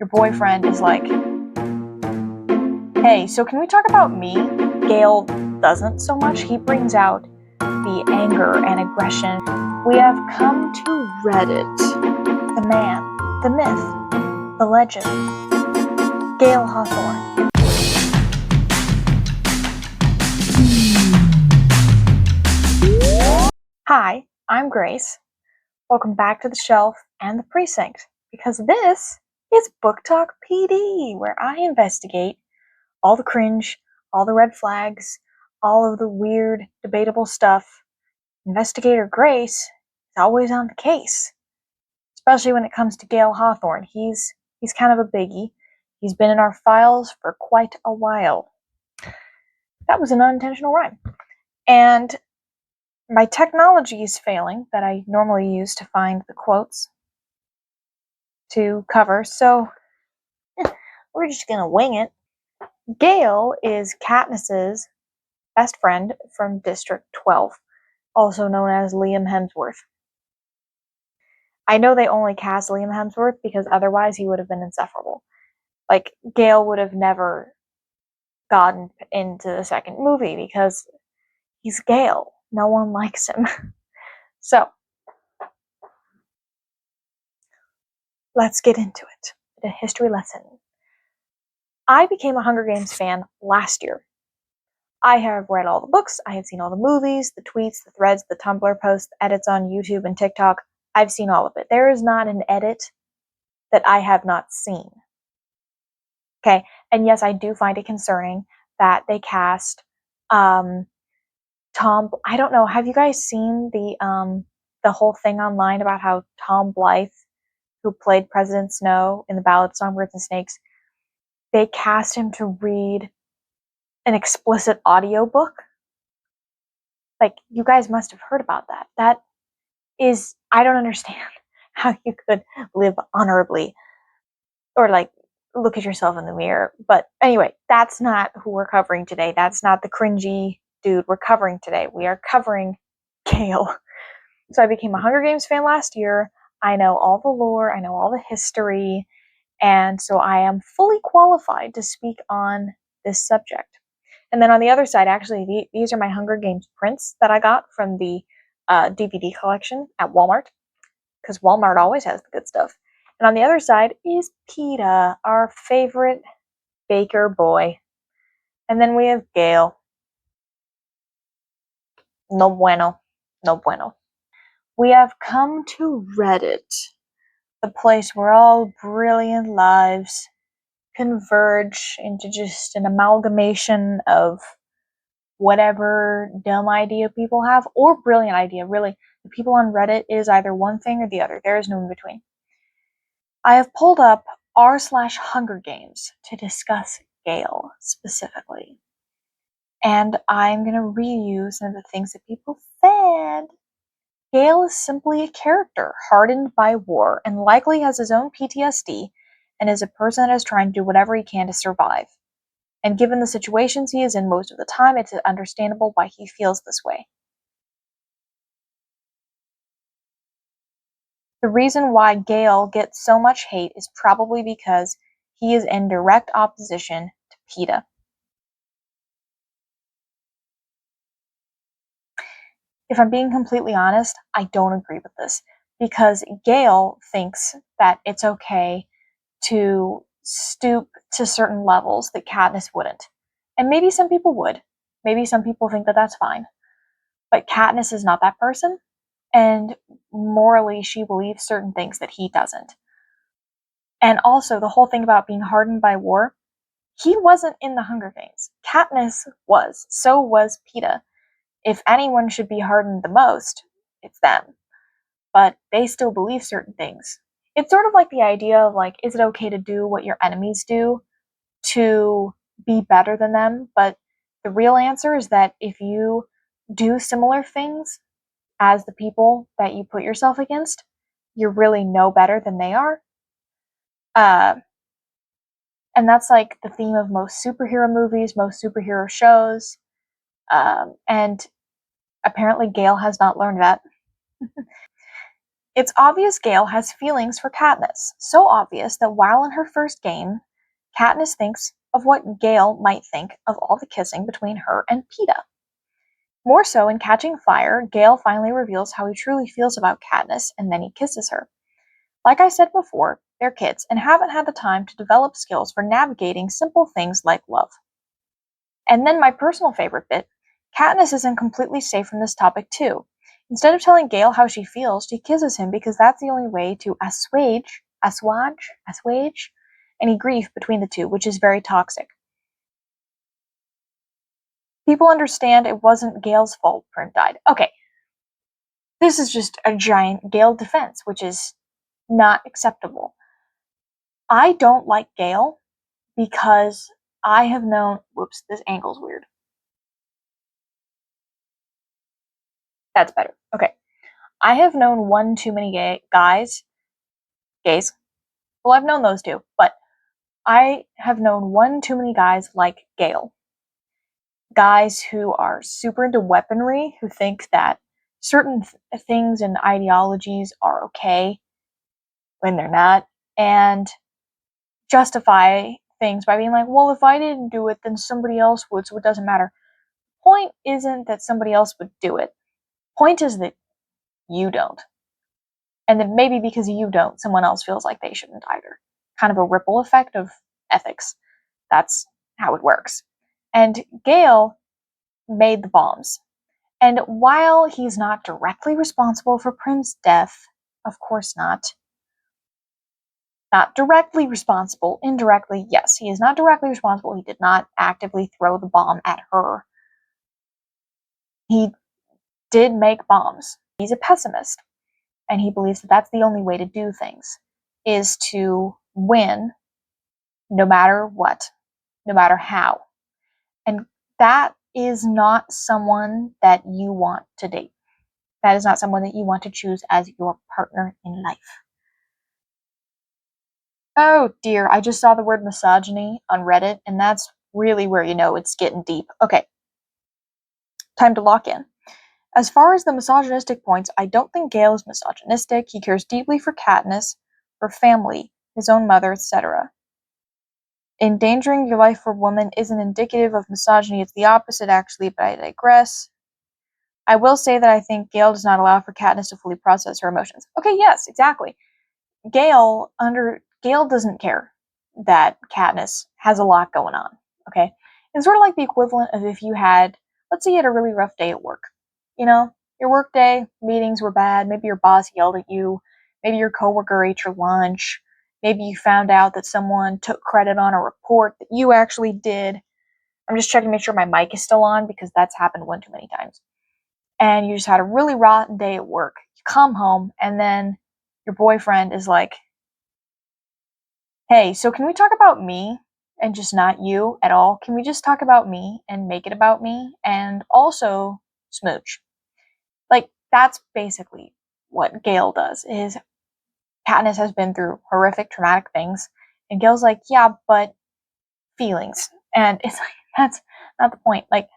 your boyfriend is like, hey, so can we talk about me? Gale doesn't so much. He brings out the anger and aggression. We have come to Reddit. The man, the myth, the legend, Gale Hawthorne. Hi, I'm Grace. Welcome back to the shelf and the precinct, because this is BookTok P.D, where I investigate all the cringe, all the red flags, all of the weird, debatable stuff. Investigator Grace is always on the case, especially when it comes to Gale Hawthorne. He's kind of a biggie. He's been in our files for quite a while. That was an unintentional rhyme. And my technology is failing that I normally use to find the quotes to cover, so we're just gonna wing it. Gale is Katniss's best friend from District 12, also known as Liam Hemsworth. I know they only cast Liam Hemsworth because otherwise he would have been insufferable. Like, Gale would have never gotten into the second movie because he's Gale. No one likes him. So, let's get into it. The history lesson. I became a Hunger Games fan last year. I have read all the books, I have seen all the movies, the tweets, the threads, the Tumblr posts, the edits on YouTube and TikTok. I've seen all of it. There is not an edit that I have not seen. Okay, and yes, I do find it concerning that they cast Tom. I don't know. Have you guys seen the whole thing online about how Tom Blythe, who played President Snow in the Ballad of Songbirds and Snakes, they cast him to read an explicit audiobook? Like, you guys must have heard about that. That is, I don't understand how you could live honorably or like look at yourself in the mirror. But anyway, that's not who we're covering today. That's not the cringy dude we're covering today. We are covering Gale. So I became a Hunger Games fan last year. I know all the lore, I know all the history, and so I am fully qualified to speak on this subject. And then on the other side, actually, these are my Hunger Games prints that I got from the DVD collection at Walmart, because Walmart always has the good stuff. And on the other side is Peeta, our favorite baker boy. And then we have Gale. No bueno. No bueno. We have come to Reddit, the place where all brilliant lives converge into just an amalgamation of whatever dumb idea people have, or brilliant idea. Really, the people on Reddit is either one thing or the other. There is no in between. I have pulled up r/Hunger Games to discuss Gale specifically. And I'm going to read you some of the things that people said. Gale is simply a character hardened by war and likely has his own PTSD and is a person that is trying to do whatever he can to survive. And given the situations he is in most of the time, it's understandable why he feels this way. The reason why Gale gets so much hate is probably because he is in direct opposition to Peeta. If I'm being completely honest, I don't agree with this, because Gale thinks that it's okay to stoop to certain levels that Katniss wouldn't. And maybe some people would. Maybe some people think that that's fine. But Katniss is not that person, and morally she believes certain things that he doesn't. And also, the whole thing about being hardened by war, he wasn't in the Hunger Games. Katniss was. So was Peeta. If anyone should be hardened the most, it's them. But they still believe certain things. It's sort of like the idea of, like, is it okay to do what your enemies do to be better than them? But the real answer is that if you do similar things as the people that you put yourself against, you're really no better than they are. And that's like the theme of most superhero movies, most superhero shows. And apparently Gale has not learned that. It's obvious Gale has feelings for Katniss, so obvious that while in her first game, Katniss thinks of what Gale might think of all the kissing between her and Peeta. More so, in Catching Fire, Gale finally reveals how he truly feels about Katniss, and then he kisses her. Like I said before, they're kids and haven't had the time to develop skills for navigating simple things like love. And then my personal favorite bit, Katniss isn't completely safe from this topic too. Instead of telling Gale how she feels, she kisses him because that's the only way to assuage any grief between the two, which is very toxic. People understand it wasn't Gale's fault Prim died. Okay, this is just a giant Gale defense, which is not acceptable. I don't like Gale because I have known, whoops, this angle's weird. That's better. Okay. I have known one too many gays. Well, I've known those two, but I have known one too many guys like Gale. Guys who are super into weaponry, who think that certain things and ideologies are okay when they're not, and justify things by being like, well, if I didn't do it, then somebody else would, so it doesn't matter. Point isn't that somebody else would do it. Point is that you don't. And then maybe because you don't, someone else feels like they shouldn't either. Kind of a ripple effect of ethics. That's how it works. And Gale made the bombs. And while he's not directly responsible for Prim's death, of course not. Not directly responsible, indirectly, yes, he is not directly responsible. He did not actively throw the bomb at her. He did make bombs. He's a pessimist. And he believes that that's the only way to do things, is to win no matter what, no matter how. And that is not someone that you want to date. That is not someone that you want to choose as your partner in life. Oh dear, I just saw the word misogyny on Reddit, and that's really where you know it's getting deep. Okay, time to lock in. As far as the misogynistic points, I don't think Gale is misogynistic. He cares deeply for Katniss, her family, his own mother, etc. Endangering your life for a woman isn't indicative of misogyny. It's the opposite, actually, but I digress. I will say that I think Gale does not allow for Katniss to fully process her emotions. Okay, yes, exactly. Gale doesn't care that Katniss has a lot going on. Okay, it's sort of like the equivalent of if you had, let's say, you had a really rough day at work. You know, your work day, meetings were bad. Maybe your boss yelled at you. Maybe your coworker ate your lunch. Maybe you found out that someone took credit on a report that you actually did. I'm just checking to make sure my mic is still on because that's happened one too many times. And you just had a really rotten day at work. You come home and then your boyfriend is like, hey, so can we talk about me and just not you at all? Can we just talk about me and make it about me and also smooch? Like, that's basically what Gale does, is Katniss has been through horrific, traumatic things, and Gale's like, yeah, but feelings. And it's like, that's not the point. Like,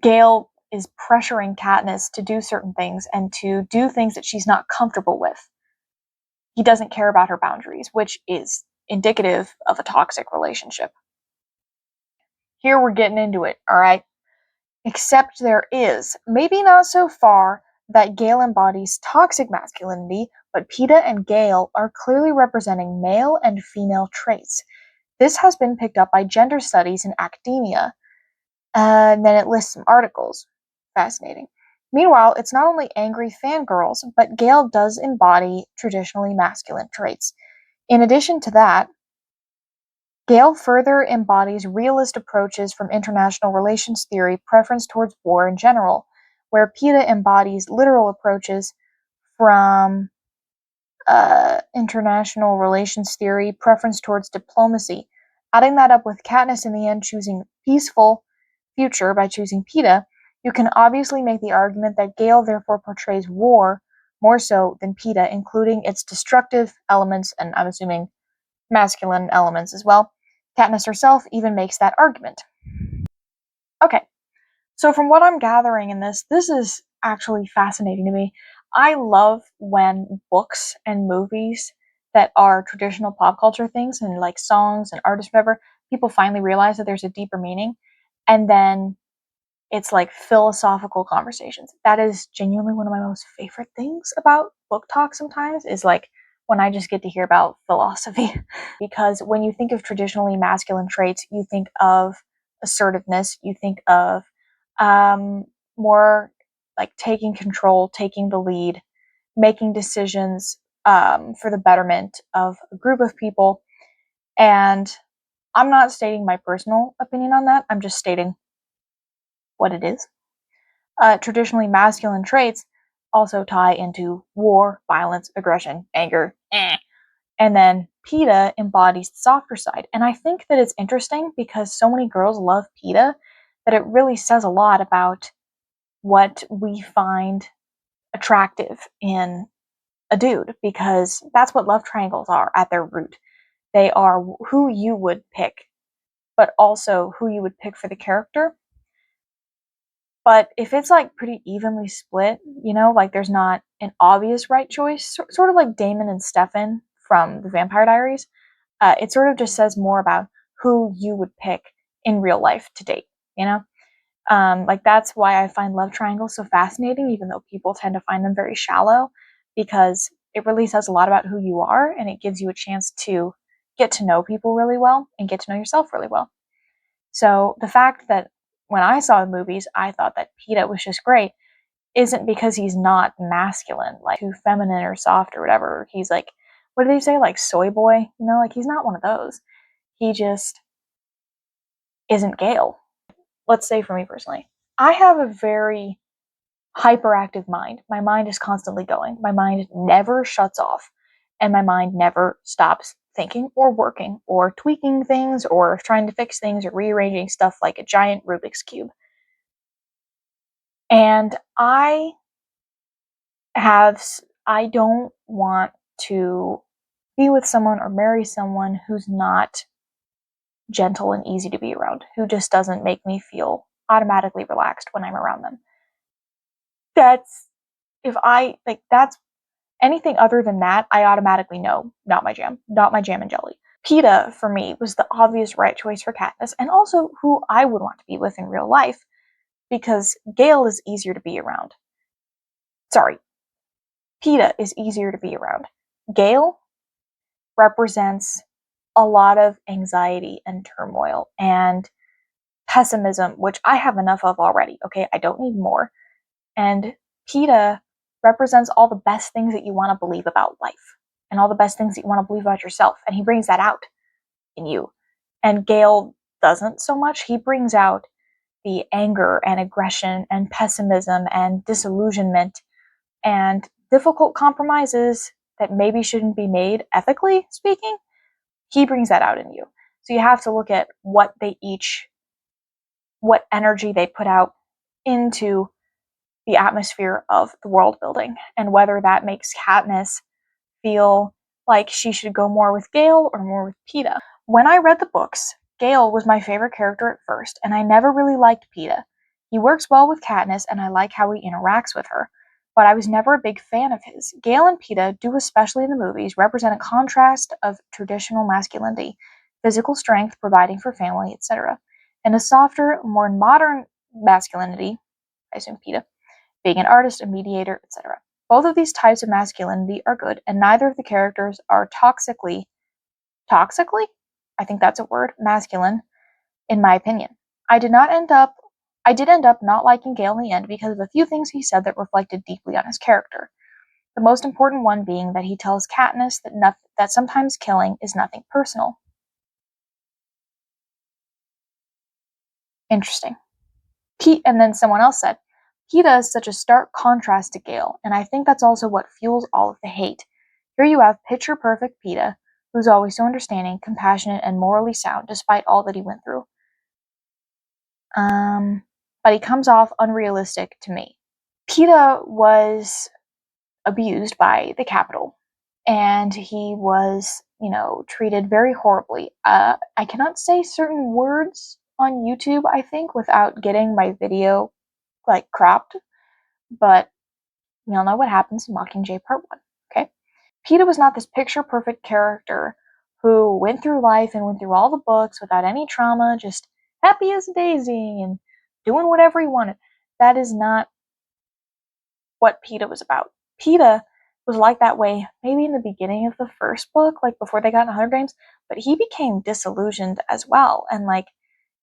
Gale is pressuring Katniss to do certain things and to do things that she's not comfortable with. He doesn't care about her boundaries, which is indicative of a toxic relationship. Here we're getting into it, alright? Except there is, maybe not so far, that Gale embodies toxic masculinity, but Peeta and Gale are clearly representing male and female traits. This has been picked up by gender studies in academia. And then it lists some articles. Fascinating. Meanwhile, it's not only angry fangirls, but Gale does embody traditionally masculine traits. In addition to that, Gale further embodies realist approaches from international relations theory, preference towards war in general, where Peeta embodies literal approaches from international relations theory, preference towards diplomacy. Adding that up with Katniss in the end choosing peaceful future by choosing Peeta, you can obviously make the argument that Gale therefore portrays war more so than Peeta, including its destructive elements, and I'm assuming masculine elements as well. Katniss herself even makes that argument. Okay, so from what I'm gathering in this is actually fascinating to me. I love when books and movies that are traditional pop culture things and like songs and artists, whatever, people finally realize that there's a deeper meaning, and then it's like philosophical conversations. That is genuinely one of my most favorite things about book talk sometimes, is like when I just get to hear about philosophy. Because when you think of traditionally masculine traits, you think of assertiveness, you think of more like taking control, taking the lead, making decisions for the betterment of a group of people. And I'm not stating my personal opinion on that, I'm just stating what it is. Traditionally masculine traits also tie into war, violence, aggression, anger. And then Peeta embodies the softer side. And I think that it's interesting because so many girls love Peeta that it really says a lot about what we find attractive in a dude, because that's what love triangles are at their root. They are who you would pick, but also who you would pick for the character. But if it's like pretty evenly split, like there's not an obvious right choice, sort of like Damon and Stefan from the Vampire Diaries, it sort of just says more about who you would pick in real life to date, like that's why I find love triangles so fascinating, even though people tend to find them very shallow, because it really says a lot about who you are, and it gives you a chance to get to know people really well and get to know yourself really well. So the fact that when I saw the movies, I thought that Peeta was just great isn't because he's not masculine, like too feminine or soft or whatever. He's like, what do they say, like soy boy? Like he's not one of those. He just isn't Gale. Let's say for me personally, I have a very hyperactive mind. My mind is constantly going. My mind never shuts off, and my mind never stops thinking or working or tweaking things or trying to fix things or rearranging stuff like a giant Rubik's Cube. And I don't want to be with someone or marry someone who's not gentle and easy to be around, who just doesn't make me feel automatically relaxed when I'm around them. That's anything other than that, I automatically know, not my jam, not my jam and jelly. Peeta, for me, was the obvious right choice for Katniss, and also who I would want to be with in real life, because Gale is easier to be around. Sorry, Peeta is easier to be around. Gale represents a lot of anxiety and turmoil and pessimism, which I have enough of already, okay? I don't need more. And Peeta represents all the best things that you want to believe about life and all the best things that you want to believe about yourself. And he brings that out in you. And Gale doesn't so much. He brings out the anger and aggression and pessimism and disillusionment and difficult compromises that maybe shouldn't be made, ethically speaking. He brings that out in you. So you have to look at what energy they put out into the atmosphere of the world building, and whether that makes Katniss feel like she should go more with Gale or more with Peeta. When I read the books, Gale was my favorite character at first, and I never really liked Peeta. He works well with Katniss, and I like how he interacts with her, but I was never a big fan of his. Gale and Peeta do, especially in the movies, represent a contrast of traditional masculinity, physical strength, providing for family, etc., and a softer, more modern masculinity, I assume Peeta, being an artist, a mediator, etc. Both of these types of masculinity are good, and neither of the characters are toxically, I think that's a word, masculine, in my opinion. I did end up not liking Gale in the end because of a few things he said that reflected deeply on his character. The most important one being that he tells Katniss that sometimes killing is nothing personal. Interesting. And then someone else said, Peeta is such a stark contrast to Gale, and I think that's also what fuels all of the hate. Here you have picture-perfect Peeta, who's always so understanding, compassionate, and morally sound, despite all that he went through. But he comes off unrealistic to me. Peeta was abused by the Capitol, and he was, treated very horribly. I cannot say certain words on YouTube, I think, without getting my video, cropped, but We all know what happens in Mockingjay Part 1, okay? Peeta was not this picture-perfect character who went through life and went through all the books without any trauma, just happy as a daisy and doing whatever he wanted. That is not what Peeta was about. Peeta was like that way maybe in the beginning of the first book, like before they got in Hunger Games, but he became disillusioned as well, and like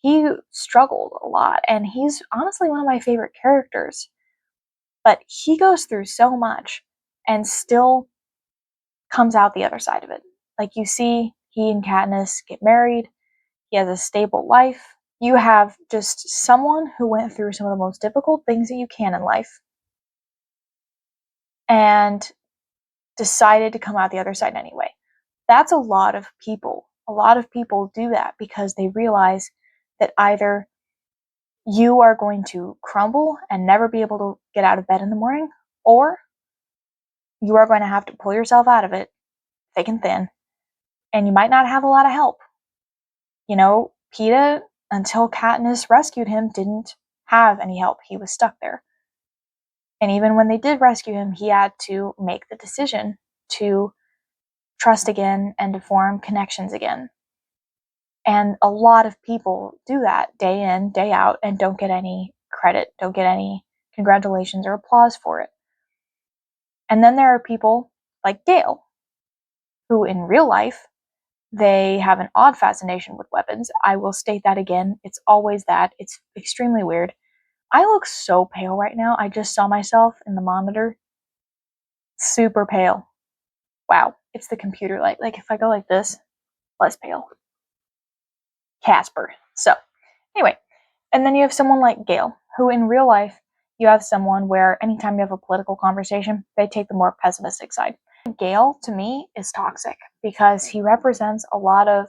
he struggled a lot, and he's honestly one of my favorite characters. But he goes through so much and still comes out the other side of it. Like you see, he and Katniss get married, he has a stable life. You have just someone who went through some of the most difficult things that you can in life and decided to come out the other side anyway. That's a lot of people. A lot of people do that because they realize that either you are going to crumble and never be able to get out of bed in the morning, or you are going to have to pull yourself out of it thick and thin, and you might not have a lot of help. You know, Peeta, until Katniss rescued him, didn't have any help. He was stuck there. And even when they did rescue him, he had to make the decision to trust again and to form connections again. And a lot of people do that day in, day out, and don't get any credit, don't get any congratulations or applause for it. And then there are people like Gale, who in real life, they have an odd fascination with weapons. I will state that again. It's always that. It's extremely weird. I look so pale right now. I just saw myself in the monitor. Super pale. Wow. It's the computer light. Like if I go like this, less pale. Casper. So, anyway. And then you have someone like Gale, who in real life, you have someone where anytime you have a political conversation, they take the more pessimistic side. Gale, to me, is toxic because he represents a lot of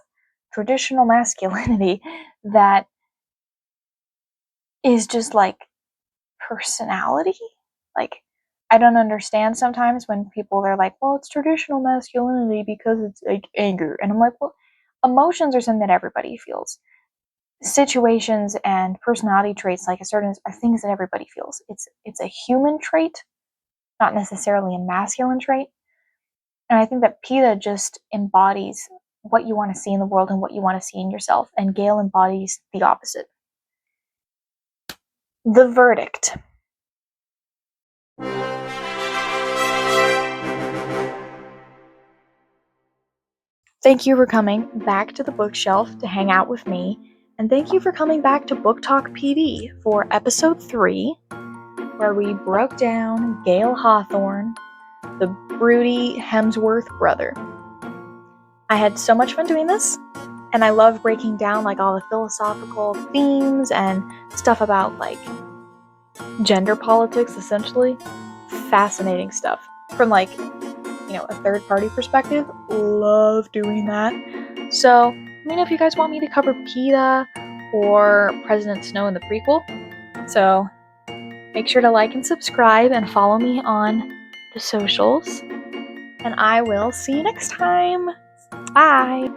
traditional masculinity that is just like personality. Like, I don't understand sometimes when people are like, well, it's traditional masculinity because it's like anger. And I'm like, well, emotions are something that everybody feels. Situations and personality traits like a certain are things that everybody feels. It's a human trait, not necessarily a masculine trait. And I think that Peeta just embodies what you want to see in the world and what you want to see in yourself, and Gale embodies the opposite. The verdict. Thank you for coming back to the bookshelf to hang out with me, and thank you for coming back to BookTok P.D. for episode 3, where we broke down Gale Hawthorne, the broody Hemsworth brother. I had so much fun doing this, and I love breaking down like all the philosophical themes and stuff about like gender politics, essentially. Fascinating stuff from like, you know, a third party perspective. Love doing that. So let me know if you guys want me to cover Peeta or President Snow in the prequel. So make sure to like and subscribe and follow me on the socials. And I will see you next time. Bye!